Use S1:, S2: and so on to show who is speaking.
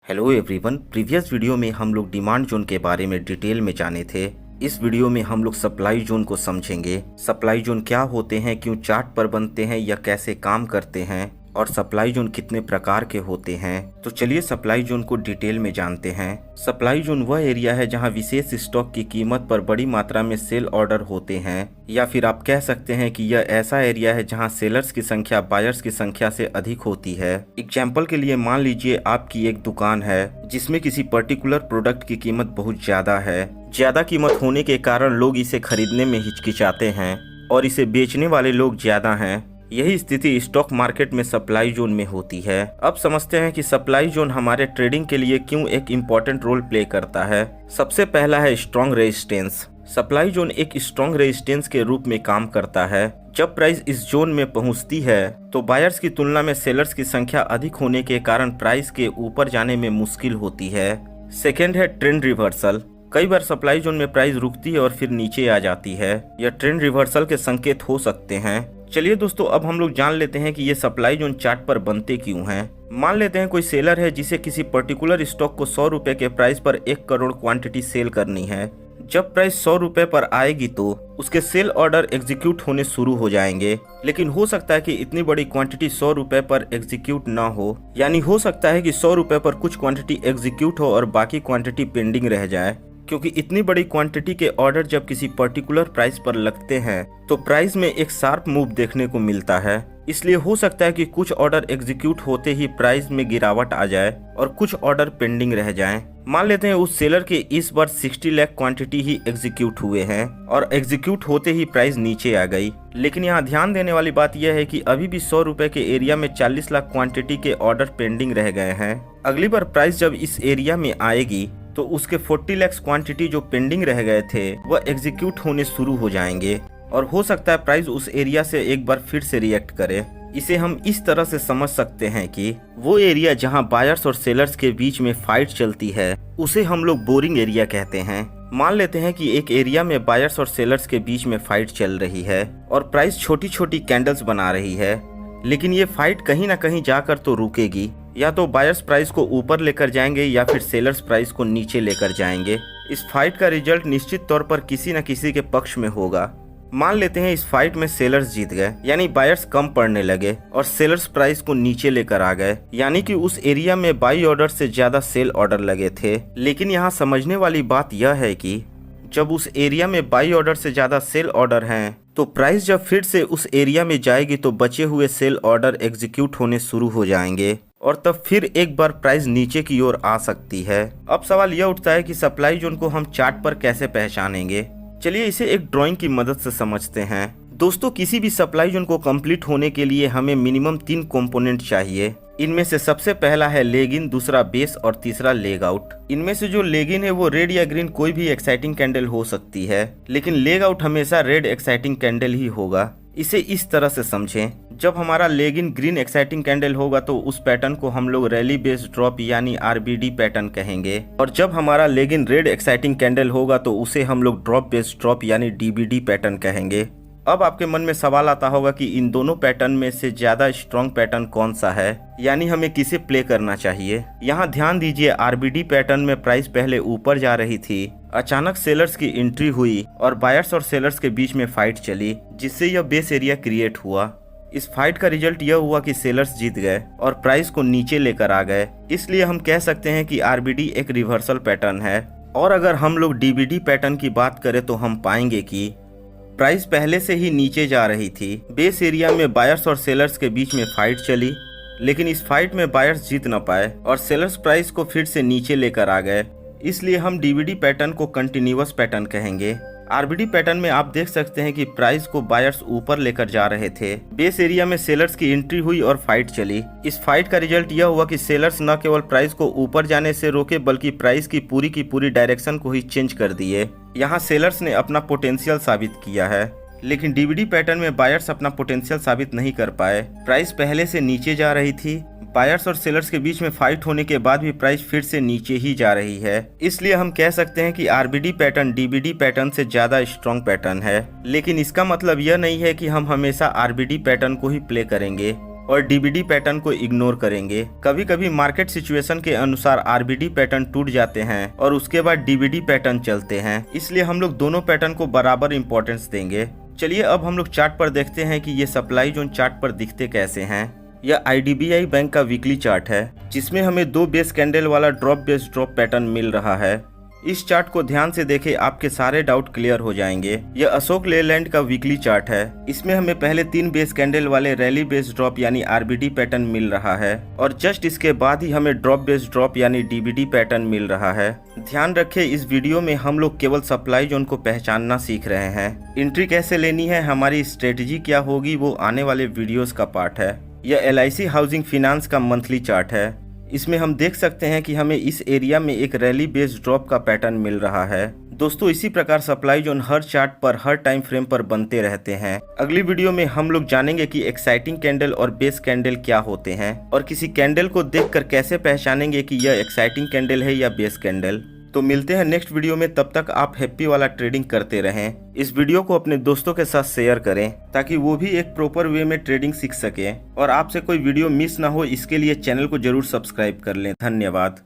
S1: Hello everyone. Previous video में हम लोग डिमांड जोन के बारे में डिटेल में जाने थे। इस वीडियो में हम लोग सप्लाई जोन को समझेंगे। सप्लाई जोन क्या होते हैं, क्यों चार्ट पर बनते हैं या कैसे काम करते हैं, और सप्लाई जोन कितने प्रकार के होते हैं। तो चलिए सप्लाई जोन को डिटेल में जानते हैं। सप्लाई जोन वह एरिया है जहां विशेष स्टॉक की कीमत पर बड़ी मात्रा में सेल ऑर्डर होते हैं, या फिर आप कह सकते हैं कि यह ऐसा एरिया है जहां सेलर्स की संख्या बायर्स की संख्या से अधिक होती है। एग्जाम्पल के लिए मान लीजिए आपकी एक दुकान है जिसमें किसी पर्टिकुलर प्रोडक्ट की कीमत बहुत ज्यादा है। ज्यादा कीमत होने के कारण लोग इसे खरीदने में हिचकिचाते हैं और इसे बेचने वाले लोग ज्यादा हैं। यही स्थिति स्टॉक मार्केट में सप्लाई जोन में होती है। अब समझते हैं कि सप्लाई जोन हमारे ट्रेडिंग के लिए क्यों एक इम्पोर्टेंट रोल प्ले करता है। सबसे पहला है स्ट्रॉन्ग रेजिस्टेंस। सप्लाई जोन एक स्ट्रॉन्ग रेजिस्टेंस के रूप में काम करता है। जब प्राइस इस जोन में पहुंचती है तो बायर्स की तुलना में सेलर्स की संख्या अधिक होने के कारण प्राइस के ऊपर जाने में मुश्किल होती है। सेकेंड है ट्रेंड रिवर्सल। कई बार सप्लाई जोन में प्राइस रुकती है और फिर नीचे आ जाती है। यह ट्रेंड रिवर्सल के संकेत हो सकते हैं। चलिए दोस्तों, अब हम लोग जान लेते हैं कि ये सप्लाई जोन चार्ट पर बनते क्यों हैं। मान लेते हैं कोई सेलर है जिसे किसी पर्टिकुलर स्टॉक को 100 रुपए के प्राइस पर 1 करोड़ क्वांटिटी सेल करनी है। जब प्राइस 100 रुपए पर आएगी तो उसके सेल ऑर्डर एग्जीक्यूट होने शुरू हो जाएंगे, लेकिन हो सकता है कि इतनी बड़ी क्वांटिटी 100 रुपए पर एग्जीक्यूट ना हो। यानी हो सकता है कि 100 रुपए पर कुछ क्वांटिटी एग्जीक्यूट हो और बाकी क्वांटिटी पेंडिंग रह जाए। क्योंकि इतनी बड़ी क्वांटिटी के ऑर्डर जब किसी पर्टिकुलर प्राइस पर लगते हैं तो प्राइस में एक शार्प मूव देखने को मिलता है। इसलिए हो सकता है कि कुछ ऑर्डर एग्जीक्यूट होते ही प्राइस में गिरावट आ जाए और कुछ ऑर्डर पेंडिंग रह जाएं। मान लेते हैं उस सेलर के इस बार 60 लाख क्वांटिटी ही एग्जीक्यूट हुए हैं और एग्जीक्यूट होते ही प्राइस नीचे आ गई। लेकिन यहाँ ध्यान देने वाली बात यह है कि अभी भी 100 रुपए के एरिया में 40 लाख क्वांटिटी के ऑर्डर पेंडिंग रह गए हैं। अगली बार प्राइस जब इस एरिया में आएगी तो उसके 40 लाख क्वांटिटी जो पेंडिंग रह गए थे वह एग्जीक्यूट होने शुरू हो जाएंगे और हो सकता है प्राइस उस एरिया से एक बार फिर से रिएक्ट करे। इसे हम इस तरह से समझ सकते हैं कि वो एरिया जहां बायर्स और सेलर्स के बीच में फाइट चलती है उसे हम लोग बोरिंग एरिया कहते हैं। मान लेते हैं कि एक एरिया में बायर्स और सेलर्स के बीच में फाइट चल रही है और प्राइस छोटी छोटी कैंडल्स बना रही है, लेकिन ये फाइट कहीं ना कहीं जाकर तो रुकेगी। या तो बायर्स प्राइस को ऊपर लेकर जाएंगे या फिर सेलर्स प्राइस को नीचे लेकर जाएंगे। इस फाइट का रिजल्ट निश्चित तौर पर किसी न किसी के पक्ष में होगा। मान लेते हैं इस फाइट में सेलर्स जीत गए, यानी बायर्स कम पड़ने लगे और सेलर्स प्राइस को नीचे लेकर आ गए, यानी कि उस एरिया में बाई ऑर्डर से ज्यादा सेल ऑर्डर लगे थे। लेकिन यहाँ समझने वाली बात यह है कि जब उस एरिया में बाई ऑर्डर से ज्यादा सेल ऑर्डर हैं तो प्राइस जब फिर से उस एरिया में जाएगी तो बचे हुए सेल ऑर्डर एग्जीक्यूट होने शुरू हो जाएंगे और तब फिर एक बार प्राइस नीचे की ओर आ सकती है। अब सवाल यह उठता है कि सप्लाई जोन को हम चार्ट पर कैसे पहचानेंगे। चलिए इसे एक ड्राइंग की मदद से समझते हैं। दोस्तों, किसी भी सप्लाई जोन को कंप्लीट होने के लिए हमें मिनिमम 3 कंपोनेंट चाहिए। इनमें से सबसे पहला है लेग इन, दूसरा बेस और तीसरा लेग आउट। इनमें से जो लेग इन है वो रेड या ग्रीन कोई भी एक्साइटिंग कैंडल हो सकती है, लेकिन लेग आउट हमेशा रेड एक्साइटिंग कैंडल ही होगा। इसे इस तरह से समझें, जब हमारा leg in green exciting candle होगा तो उस पैटर्न को हम लोग रैली बेस्ड ड्रॉप यानी आरबीडी पैटर्न कहेंगे, और जब हमारा leg in red exciting candle होगा तो उसे हम लोग ड्रॉप बेस्ड ड्रॉप यानी डीबीडी पैटर्न कहेंगे। अब आपके मन में सवाल आता होगा कि इन दोनों पैटर्न में से ज्यादा स्ट्रॉन्ग पैटर्न कौन सा है, यानी हमें किसे प्ले करना चाहिए। यहाँ ध्यान दीजिए, आरबीडी पैटर्न में प्राइस पहले ऊपर जा रही थी, अचानक सेलर्स की एंट्री हुई और बायर्स और सेलर्स के बीच में फाइट चली, जिससे यह बेस एरिया क्रिएट हुआ। इस फाइट का रिजल्ट यह हुआ कि सेलर्स जीत गए और प्राइस को नीचे लेकर आ गए। इसलिए हम कह सकते हैं कि आरबीडी एक रिवर्सल पैटर्न है। और अगर हम लोग डीबीडी पैटर्न की बात करें तो हम पाएंगे कि प्राइस पहले से ही नीचे जा रही थी। बेस एरिया में बायर्स और सेलर्स के बीच में फाइट चली, लेकिन इस फाइट में बायर्स जीत न पाए और सेलर्स प्राइस को फिर से नीचे लेकर आ गए। इसलिए हम डीबीडी पैटर्न को कंटिन्यूअस पैटर्न कहेंगे। आरबीडी पैटर्न में आप देख सकते हैं कि प्राइस को बायर्स ऊपर लेकर जा रहे थे। बेस एरिया में सेलर्स की एंट्री हुई और फाइट चली। इस फाइट का रिजल्ट यह हुआ कि सेलर्स न केवल प्राइस को ऊपर जाने से रोके बल्कि प्राइस की पूरी डायरेक्शन को ही चेंज कर दिए। यहाँ सेलर्स ने अपना पोटेंशियल साबित किया है, लेकिन डीबीडी पैटर्न में बायर्स अपना पोटेंशियल साबित नहीं कर पाए। प्राइस पहले से नीचे जा रही थी, बायर्स और सेलर्स के बीच में फाइट होने के बाद भी प्राइस फिर से नीचे ही जा रही है। इसलिए हम कह सकते हैं कि आरबीडी पैटर्न डीबीडी पैटर्न से ज्यादा स्ट्रॉन्ग पैटर्न है। लेकिन इसका मतलब यह नहीं है कि हम हमेशा आरबीडी पैटर्न को ही प्ले करेंगे और डीबीडी पैटर्न को इग्नोर करेंगे। कभी कभी मार्केट सिचुएशन के अनुसार आरबीडी पैटर्न टूट जाते हैं और उसके बाद डीबीडी पैटर्न चलते हैं, इसलिए हम लोग दोनों पैटर्न को बराबर इंपॉर्टेंस देंगे। चलिए अब हम लोग चार्ट पर देखते हैं कि ये सप्लाई जोन चार्ट पर दिखते कैसे हैं। यह आईडीबीआई बैंक का वीकली चार्ट है, जिसमें हमें 2 बेस कैंडल वाला ड्रॉप बेस ड्रॉप पैटर्न मिल रहा है। इस चार्ट को ध्यान से देखें, आपके सारे डाउट क्लियर हो जाएंगे। यह अशोक लेलैंड का वीकली चार्ट है। इसमें हमें पहले 3 बेस कैंडल वाले रैली बेस ड्रॉप यानी आरबीडी पैटर्न मिल रहा है और जस्ट इसके बाद ही हमें ड्रॉप बेस ड्रॉप यानी डीबीडी पैटर्न मिल रहा है। ध्यान रखें, इस वीडियो में हम लोग केवल सप्लाई जोन को पहचानना सीख रहे हैं। एंट्री कैसे लेनी है, हमारी स्ट्रेटेजी क्या होगी, वो आने वाले वीडियोस का पार्ट है। यह LIC हाउसिंग फाइनेंस का मंथली चार्ट है। इसमें हम देख सकते हैं कि हमें इस एरिया में एक रैली बेस्ड ड्रॉप का पैटर्न मिल रहा है। दोस्तों, इसी प्रकार सप्लाई जोन हर चार्ट पर हर टाइम फ्रेम पर बनते रहते हैं। अगली वीडियो में हम लोग जानेंगे कि एक्साइटिंग कैंडल और बेस कैंडल क्या होते हैं और किसी कैंडल को देखकर कैसे पहचानेंगे कि यह एक्साइटिंग कैंडल है या बेस कैंडल। तो मिलते हैं नेक्स्ट वीडियो में, तब तक आप हैप्पी वाला ट्रेडिंग करते रहें। इस वीडियो को अपने दोस्तों के साथ शेयर करें ताकि वो भी एक प्रॉपर वे में ट्रेडिंग सीख सके और आपसे कोई वीडियो मिस ना हो, इसके लिए चैनल को जरूर सब्सक्राइब कर लें। धन्यवाद।